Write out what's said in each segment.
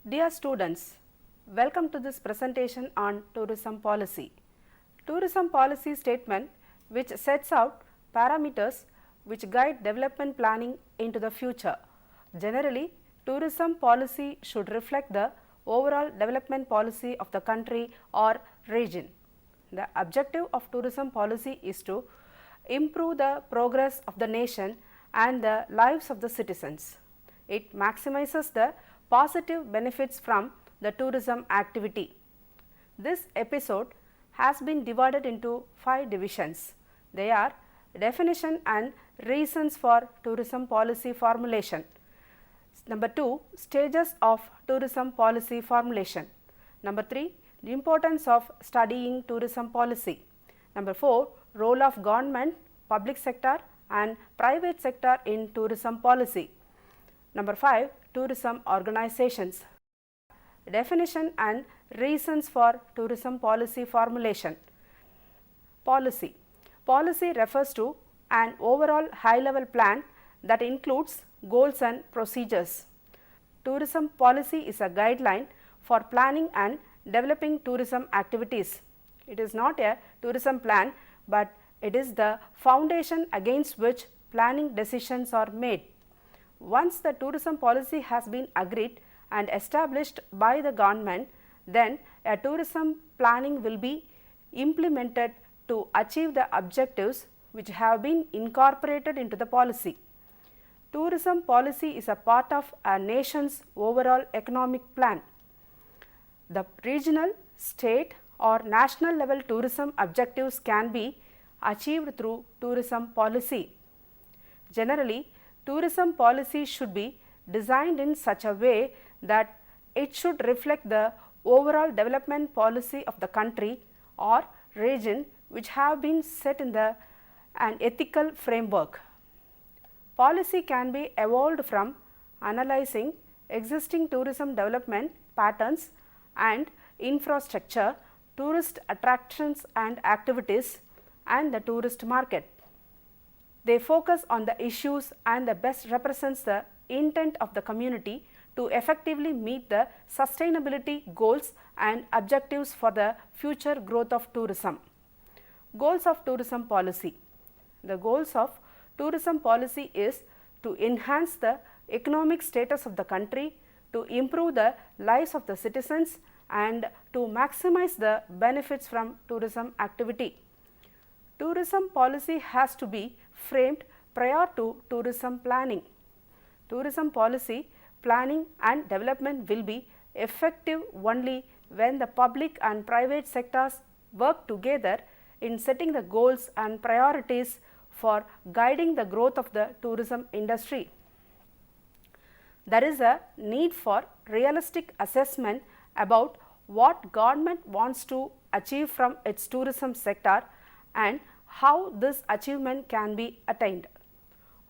Dear students, welcome to this presentation on tourism policy. Tourism policy statement which sets out parameters which guide development planning into the future. Generally, tourism policy should reflect the overall development policy of the country or region. The objective of tourism policy is to improve the progress of the nation and the lives of the citizens. It maximizes the positive benefits from the tourism activity. This episode has been divided into 5 divisions. They are definition and reasons for tourism policy formulation. Number 2, stages of tourism policy formulation. Number 3, the importance of studying tourism policy. Number 4, role of government, public sector and private sector in tourism policy. Number 5, tourism organizations. Definition and reasons for tourism policy formulation. Policy. Policy refers to an overall high-level plan that includes goals and procedures. Tourism policy is a guideline for planning and developing tourism activities. It is not a tourism plan, but it is the foundation against which planning decisions are made. Once the tourism policy has been agreed and established by the government, then a tourism planning will be implemented to achieve the objectives which have been incorporated into the policy. Tourism policy is a part of a nation's overall economic plan. The regional, state or national level tourism objectives can be achieved through tourism policy. Generally, tourism policy should be designed in such a way that it should reflect the overall development policy of the country or region which have been set in an ethical framework. Policy can be evolved from analyzing existing tourism development patterns and infrastructure, tourist attractions and activities, and the tourist market. They focus on the issues and the best represents the intent of the community to effectively meet the sustainability goals and objectives for the future growth of tourism. Goals of tourism policy. The goals of tourism policy is to enhance the economic status of the country, to improve the lives of the citizens and to maximize the benefits from tourism activity. Tourism policy has to be framed prior to tourism planning. Tourism policy planning and development will be effective only when the public and private sectors work together in setting the goals and priorities for guiding the growth of the tourism industry. There is a need for realistic assessment about what government wants to achieve from its tourism sector and how this achievement can be attained.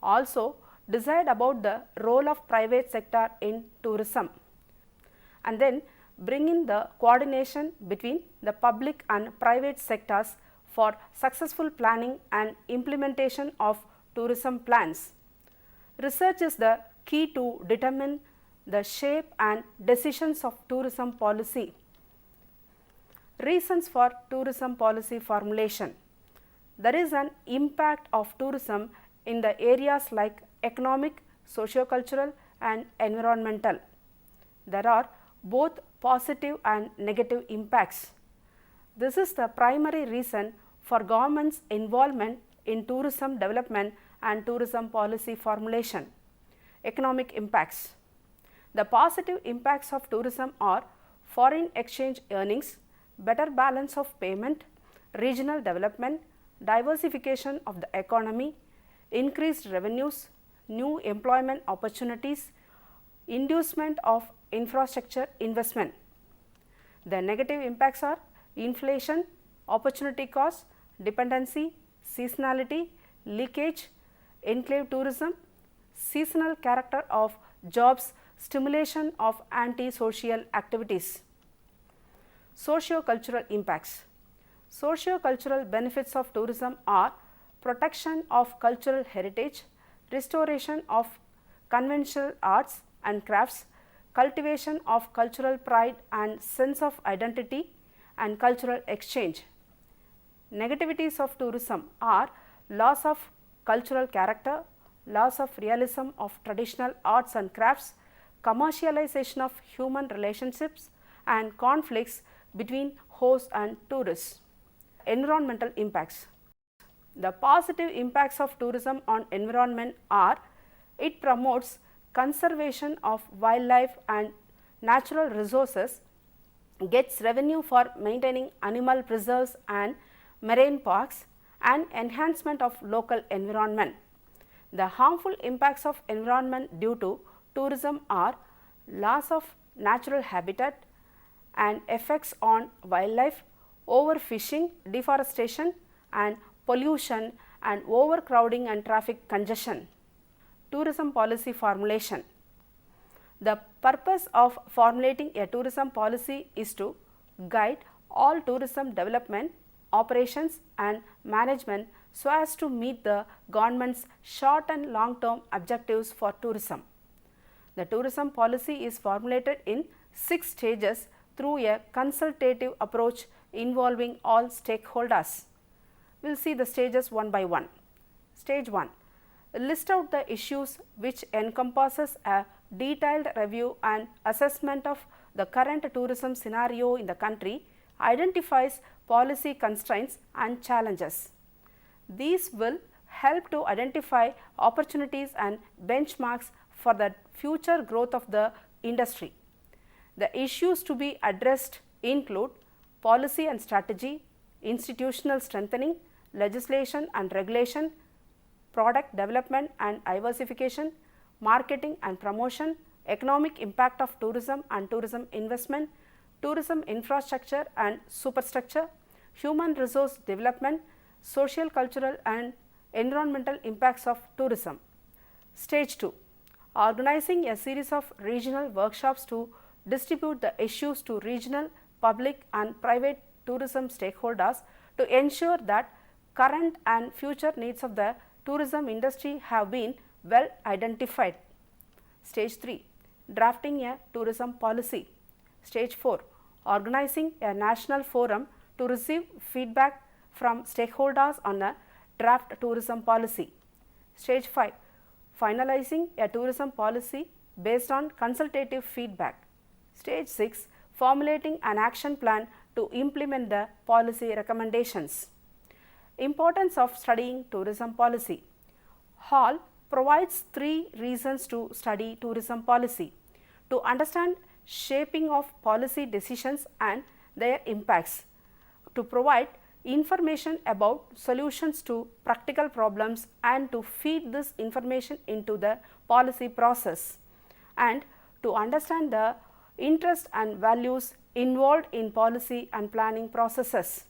Also, decide about the role of private sector in tourism, and then bring in the coordination between the public and private sectors for successful planning and implementation of tourism plans. Research is the key to determine the shape and decisions of tourism policy. Reasons for tourism policy formulation. There is an impact of tourism in the areas like economic, socio-cultural and environmental. There are both positive and negative impacts. This is the primary reason for government's involvement in tourism development and tourism policy formulation. Economic impacts. The positive impacts of tourism are foreign exchange earnings, better balance of payment, regional development, diversification of the economy, increased revenues, new employment opportunities, inducement of infrastructure investment. The negative impacts are inflation, opportunity cost, dependency, seasonality, leakage, enclave tourism, seasonal character of jobs, stimulation of anti-social activities. Socio-cultural impacts. Socio-cultural benefits of tourism are protection of cultural heritage, restoration of conventional arts and crafts, cultivation of cultural pride and sense of identity and cultural exchange. Negativities of tourism are loss of cultural character, loss of realism of traditional arts and crafts, commercialization of human relationships and conflicts between hosts and tourists. Environmental impacts. The positive impacts of tourism on environment are: it promotes conservation of wildlife and natural resources, gets revenue for maintaining animal preserves and marine parks, and enhancement of local environment. The harmful impacts of environment due to tourism are loss of natural habitat and effects on wildlife, overfishing, deforestation and pollution, and overcrowding and traffic congestion. Tourism policy formulation. The purpose of formulating a tourism policy is to guide all tourism development, operations and management so as to meet the government's short and long term objectives for tourism. The tourism policy is formulated in 6 stages through a consultative approach involving all stakeholders. We will see the stages one by one. Stage 1. List out the issues which encompasses a detailed review and assessment of the current tourism scenario in the country, identifies policy constraints and challenges. These will help to identify opportunities and benchmarks for the future growth of the industry. The issues to be addressed include policy and strategy, institutional strengthening, legislation and regulation, product development and diversification, marketing and promotion, economic impact of tourism and tourism investment, tourism infrastructure and superstructure, human resource development, social, cultural and environmental impacts of tourism. Stage 2. Organizing a series of regional workshops to distribute the issues to regional, public and private tourism stakeholders to ensure that current and future needs of the tourism industry have been well identified. Stage 3. Drafting a tourism policy. Stage 4. Organizing a national forum to receive feedback from stakeholders on a draft tourism policy. Stage 5. Finalizing a tourism policy based on consultative feedback. Stage 6. Formulating an action plan to implement the policy recommendations. Importance of studying tourism policy. Hall provides 3 reasons to study tourism policy: to understand shaping of policy decisions and their impacts, to provide information about solutions to practical problems and to feed this information into the policy process, and to understand the interests and values involved in policy and planning processes.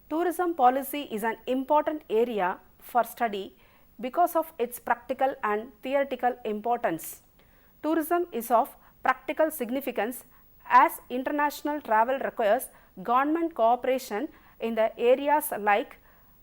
Tourism policy is an important area for study because of its practical and theoretical importance. Tourism is of practical significance as international travel requires government cooperation in the areas like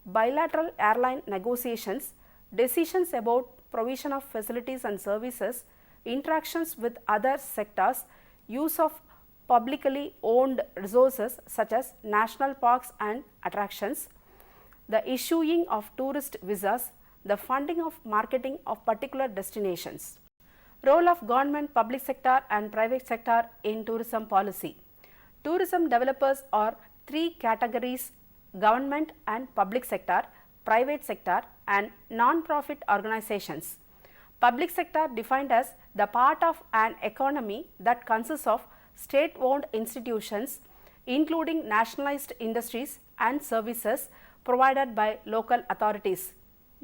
bilateral airline negotiations, decisions about provision of facilities and services, interactions with other sectors, use of publicly owned resources such as national parks and attractions, the issuing of tourist visas, the funding of marketing of particular destinations. Role of government, public sector and private sector in tourism policy. Tourism developers are 3 categories: government and public sector, private sector and non-profit organizations. Public sector defined as the part of an economy that consists of state-owned institutions including nationalized industries and services provided by local authorities.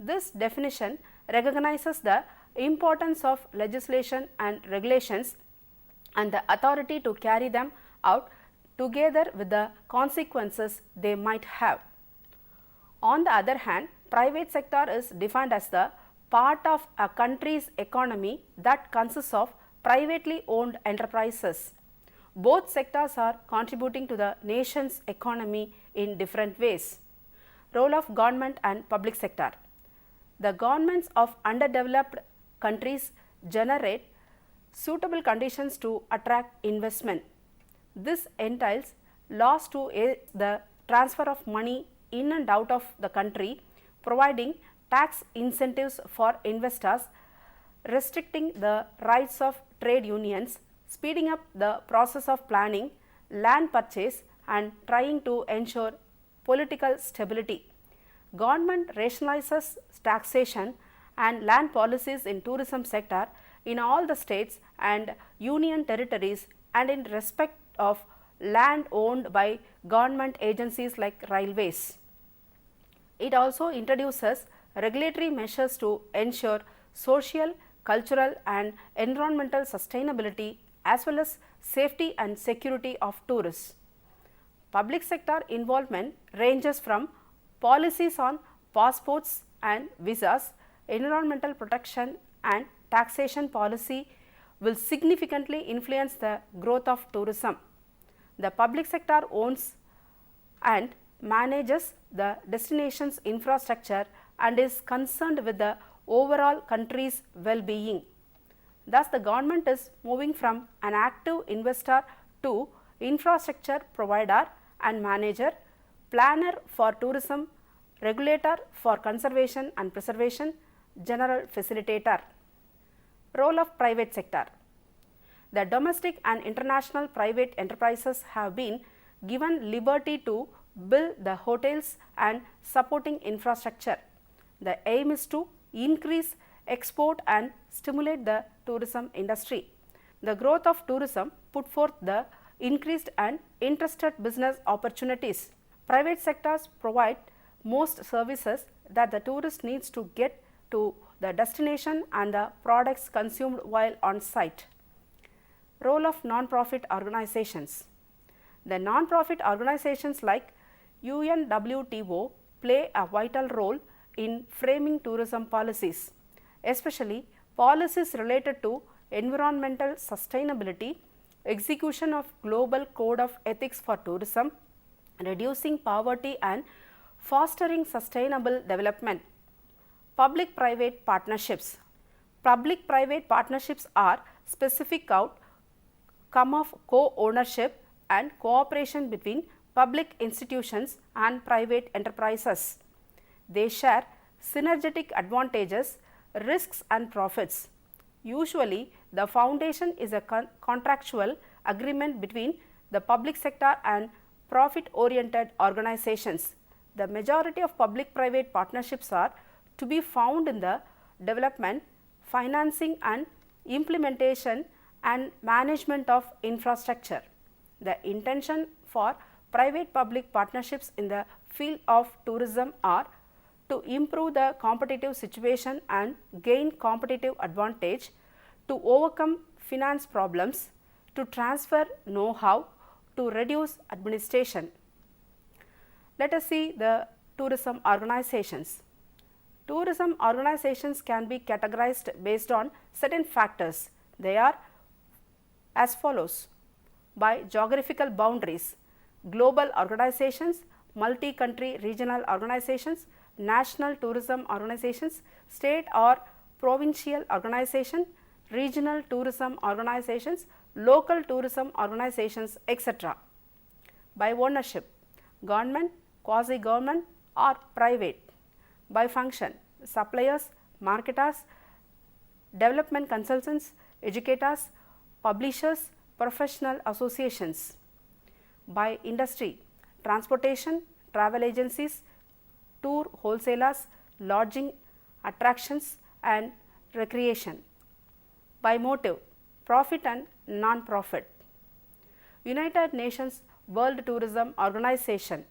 This definition recognizes the importance of legislation and regulations and the authority to carry them out together with the consequences they might have. On the other hand, private sector is defined as the part of a country's economy that consists of privately owned enterprises. Both sectors are contributing to the nation's economy in different ways. Role of government and public sector. The governments of underdeveloped countries generate suitable conditions to attract investment. This entails laws to aid the transfer of money in and out of the country, providing tax incentives for investors, restricting the rights of trade unions, speeding up the process of planning, land purchase, and trying to ensure political stability. Government rationalizes taxation and land policies in tourism sector in all the states and union territories and in respect of land owned by government agencies like railways. It also introduces regulatory measures to ensure social, cultural and environmental sustainability as well as safety and security of tourists. Public sector involvement ranges from policies on passports and visas, environmental protection and taxation policy will significantly influence the growth of tourism. The public sector owns and manages the destination's infrastructure and is concerned with the overall country's well-being. Thus, the government is moving from an active investor to infrastructure provider and manager, planner for tourism, regulator for conservation and preservation, general facilitator. Role of private sector. The domestic and international private enterprises have been given liberty to build the hotels and supporting infrastructure. The aim is to increase export and stimulate the tourism industry. The growth of tourism put forth the increased and interested business opportunities. Private sectors provide most services that the tourist needs to get to the destination and the products consumed while on site. Role of non-profit organizations. The non-profit organizations like UNWTO play a vital role in framing tourism policies, especially policies related to environmental sustainability, execution of global code of ethics for tourism, reducing poverty and fostering sustainable development. Public-private partnerships. Public-private partnerships are specific outcome of co-ownership and cooperation between public institutions and private enterprises. They share synergetic advantages, risks and profits. Usually, the foundation is a contractual agreement between the public sector and profit-oriented organizations. The majority of public-private partnerships are to be found in the development, financing and implementation and management of infrastructure. The intention for private-public partnerships in the field of tourism are to improve the competitive situation and gain competitive advantage, to overcome finance problems, to transfer know-how, to reduce administration. Let us see the tourism organizations. Tourism organizations can be categorized based on certain factors. They are as follows: by geographical boundaries, global organizations, multi-country regional organizations, national tourism organizations, state or provincial organization, regional tourism organizations, local tourism organizations, etc. By ownership, government, quasi-government or private. By function, suppliers, marketers, development consultants, educators, publishers, professional associations. By industry, transportation, travel agencies, tour wholesalers, lodging, attractions and recreation. By motive, profit and non-profit. United Nations World Tourism Organization.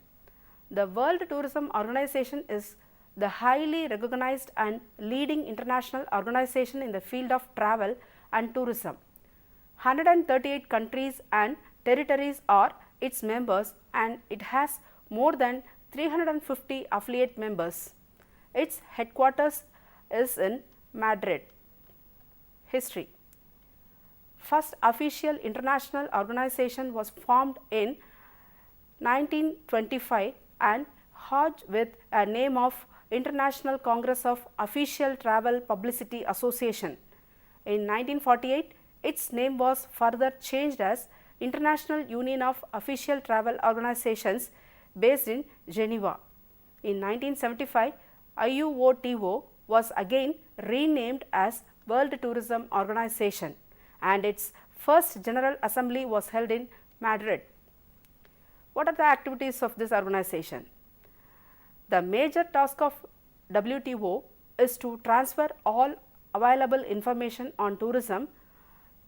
The World Tourism Organization is the highly recognized and leading international organization in the field of travel and tourism. 138 countries and territories are its members and it has more than 350 affiliate members. Its headquarters is in Madrid. History. First official international organization was formed in 1925 and had with a name of International Congress of Official Travel Publicity Association. In 1948, Its name was further changed as International Union of Official Travel Organizations based in Geneva. In 1975, IUOTO was again renamed as World Tourism Organization, and its first General Assembly was held in Madrid. What are the activities of this organization? The major task of WTO is to transfer all available information on tourism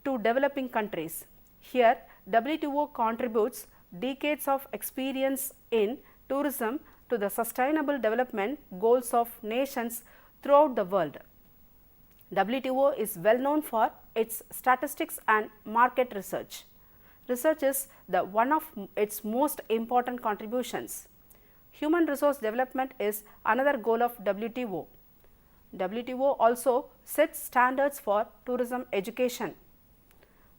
to developing countries. Here, WTO contributes decades of experience in tourism to the sustainable development goals of nations throughout the world. WTO is well known for its statistics and market research. Research is one of its most important contributions. Human resource development is another goal of WTO. WTO also sets standards for tourism education.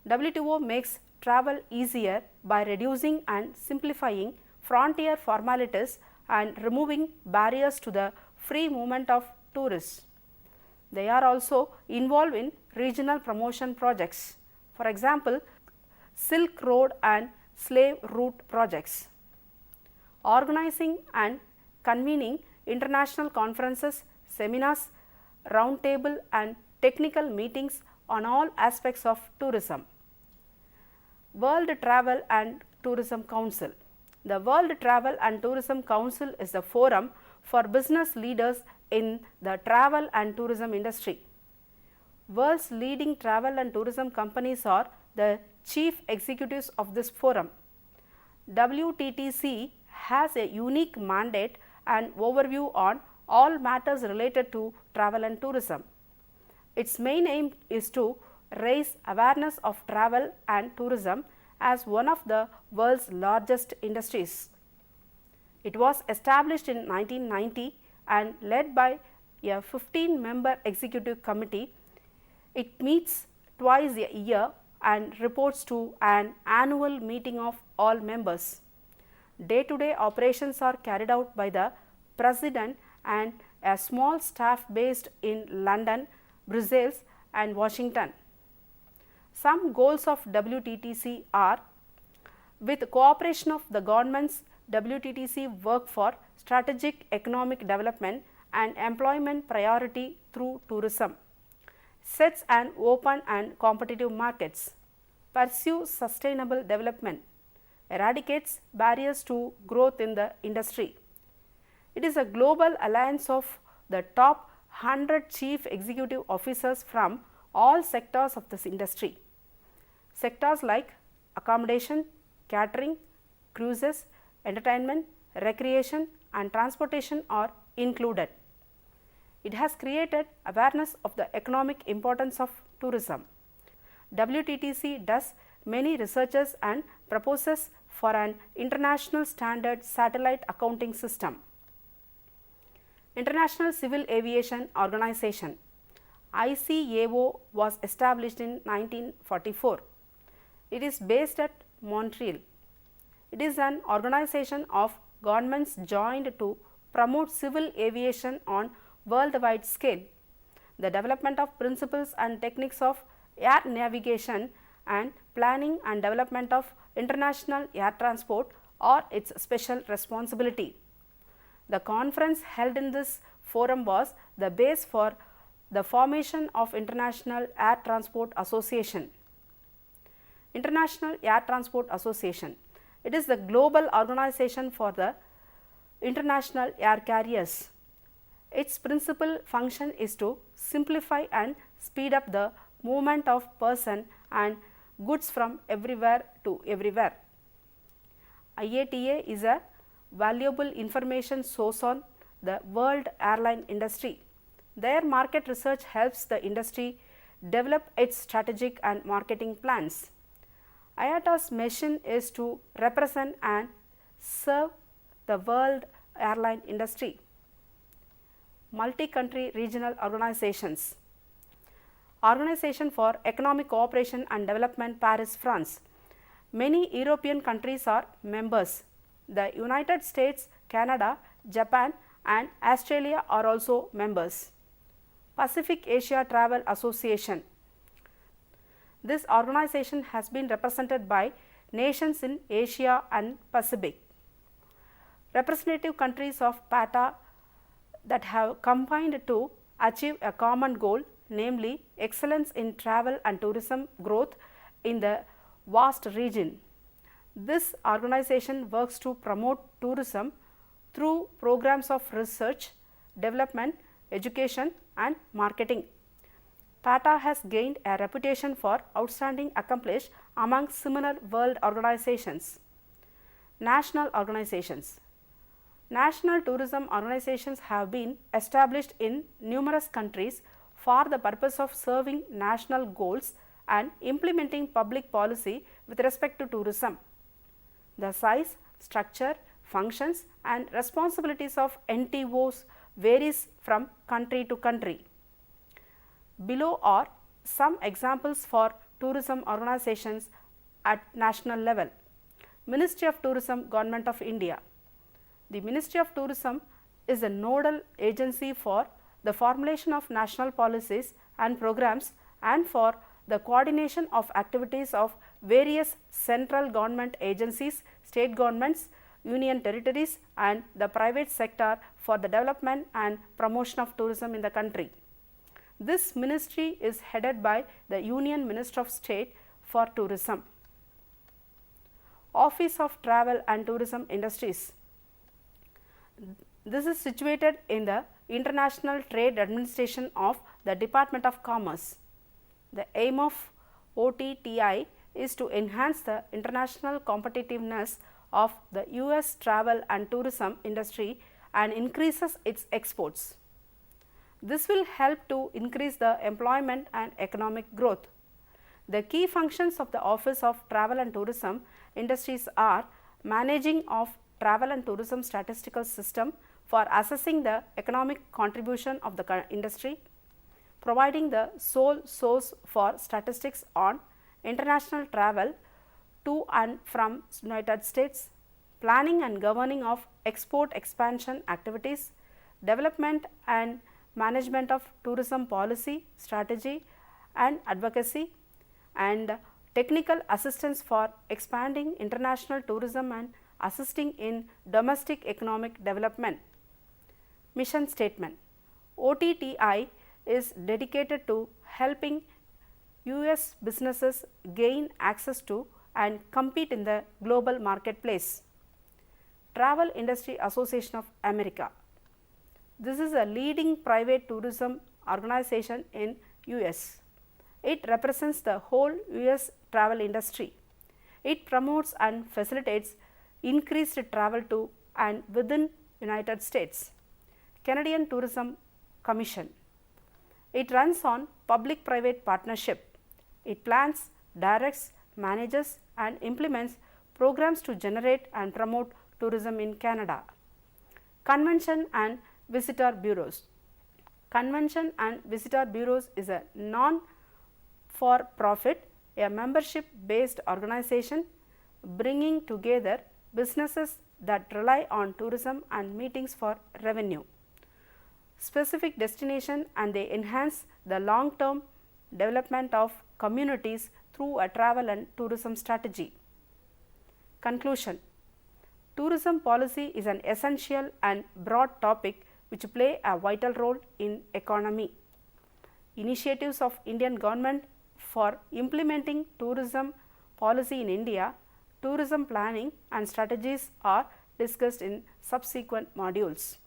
WTO makes travel easier by reducing and simplifying frontier formalities and removing barriers to the free movement of tourists. They are also involved in regional promotion projects. For example, Silk Road and Slave Route projects. Organizing and convening international conferences, seminars, roundtable and technical meetings on all aspects of tourism. World Travel and Tourism Council. The World Travel and Tourism Council is the forum for business leaders in the travel and tourism industry. World's leading travel and tourism companies are the chief executives of this forum. WTTC has a unique mandate and overview on all matters related to travel and tourism. Its main aim is to raise awareness of travel and tourism as one of the world's largest industries. It was established in 1990 and led by a 15-member executive committee. It meets twice a year and reports to an annual meeting of all members. Day-to-day operations are carried out by the president and a small staff based in London, Brussels and Washington. Some goals of WTTC are: with cooperation of the governments, WTTC work for strategic economic development and employment priority through tourism, sets an open and competitive markets, pursue sustainable development, eradicates barriers to growth in the industry. It is a global alliance of the top 100 chief executive officers from all sectors of this industry. Sectors like accommodation, catering, cruises, entertainment, recreation and transportation are included. It has created awareness of the economic importance of tourism. WTTC does many researches and proposes for an international standard satellite accounting system. International Civil Aviation Organization ICAO was established in 1944. It is based at Montreal. It is an organization of governments joined to promote civil aviation on worldwide scale. The development of principles and techniques of air navigation and planning and development of international air transport are its special responsibility. The conference held in this forum was the base for the formation of International Air Transport Association. International Air Transport Association. It is the global organization for the international air carriers. Its principal function is to simplify and speed up the movement of person and goods from everywhere to everywhere. IATA is a valuable information source on the world airline industry. Their market research helps the industry develop its strategic and marketing plans. IATA's mission is to represent and serve the world airline industry. Multi-country regional organizations. Organization for Economic Cooperation and Development, Paris, France. Many European countries are members. The United States, Canada, Japan and Australia are also members. Pacific Asia Travel Association. This organization has been represented by nations in Asia and Pacific. Representative countries of PATA that have combined to achieve a common goal, namely excellence in travel and tourism growth in the vast region. This organization works to promote tourism through programs of research, development, education and marketing. PATA has gained a reputation for outstanding accomplishment among similar world organizations. National organizations. National tourism organizations have been established in numerous countries for the purpose of serving national goals and implementing public policy with respect to tourism. The size, structure, functions and responsibilities of NTOs varies from country to country. Below are some examples for tourism organizations at national level. Ministry of Tourism, Government of India. The Ministry of Tourism is a nodal agency for the formulation of national policies and programs and for the coordination of activities of various central government agencies, state governments, union territories and the private sector for the development and promotion of tourism in the country. This ministry is headed by the Union Minister of State for Tourism. Office of Travel and Tourism Industries. This is situated in the International Trade Administration of the Department of Commerce. The aim of OTTI is to enhance the international competitiveness of the US travel and tourism industry and increases its exports. This will help to increase the employment and economic growth. The key functions of the Office of Travel and Tourism Industries are managing of travel and tourism statistical system for assessing the economic contribution of the industry, providing the sole source for statistics on international travel to and from United States, planning and governing of export expansion activities, development and management of tourism policy, strategy and advocacy, and technical assistance for expanding international tourism and assisting in domestic economic development. Mission statement. OTTI is dedicated to helping US businesses gain access to and compete in the global marketplace. Travel Industry Association of America. This is a leading private tourism organization in US. It represents the whole US travel industry. It promotes and facilitates increased travel to and within United States. Canadian Tourism Commission. It runs on public-private partnership. It plans, directs, manages and implements programs to generate and promote tourism in Canada. Convention and Visitor Bureaus. Convention and Visitor Bureaus is a non-for-profit, a membership-based organization bringing together businesses that rely on tourism and meetings for revenue, specific destination, and they enhance the long-term development of communities through a travel and tourism strategy. Conclusion. Tourism policy is an essential and broad topic which play a vital role in economy. Initiatives of Indian government for implementing tourism policy in India, tourism planning and strategies are discussed in subsequent modules.